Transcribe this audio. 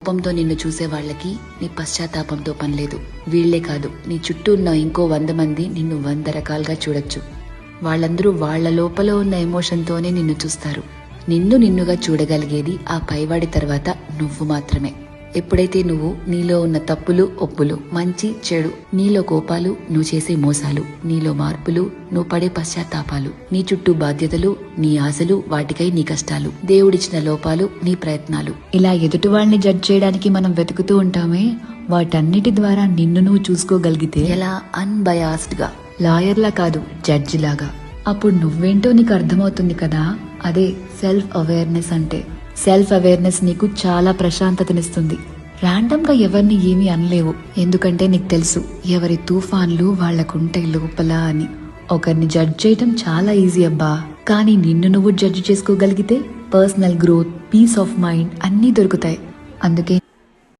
కోపంతో నిన్ను చూసే వాళ్ళకి నీ పశ్చాత్తాపంతో పనిలేదు. వీళ్లే కాదు, నీ చుట్టూ ఉన్న ఇంకో 100 మంది నిన్ను 100 రకాలుగా చూడొచ్చు. వాళ్ళందరూ వాళ్ల లోపల ఉన్న ఎమోషన్తోనే నిన్ను చూస్తారు. నిన్ను నిన్నుగా చూడగలిగేది ఆ పైవాడి తర్వాత నువ్వు మాత్రమే. ఎప్పుడైతే నువ్వు నీలో ఉన్న తప్పులు, ఒప్పులు, మంచి చెడు, నీలో కోపాలు, నువ్వు చేసే మోసాలు, నీలో మార్పులు, నువ్వు పడే పశ్చాత్తాపాలు, నీ చుట్టూ బాధ్యతలు, నీ ఆశలు, వాటికై నీ కష్టాలు, దేవుడిచ్చిన లోపాలు, నీ ప్రయత్నాలు, ఇలా ఎదుటి వాళ్ళని జడ్జ్ చేయడానికి మనం వెతుకుతూ ఉంటామే, వాటన్నిటి ద్వారా నిన్ను నువ్వు చూసుకోగలిగితే ఎలా అన్బయాస్డ్ గా, లాయర్లా కాదు జడ్జి లాగా, అప్పుడు నువ్వేంటో నీకు అర్థమవుతుంది కదా. అదే సెల్ఫ్ అవేర్నెస్ అంటే. సెల్ఫ్ అవేర్నెస్ నీకు చాలా ప్రశాంతతనిస్తుంది. ర్యాండమ్ గా ఎవరిని ఏమీ అనలేవు, ఎందుకంటే నీకు తెలుసు ఎవరి తుఫాన్లు వాళ్లకుంటాయి లోపల అని. ఒకరిని జడ్జ్ చేయటం చాలా ఈజీ అబ్బా, కానీ నిన్ను నువ్వు జడ్జ్ చేసుకోగలిగితే personal growth, peace of mind అన్నీ దొరుకుతాయి. అందుకే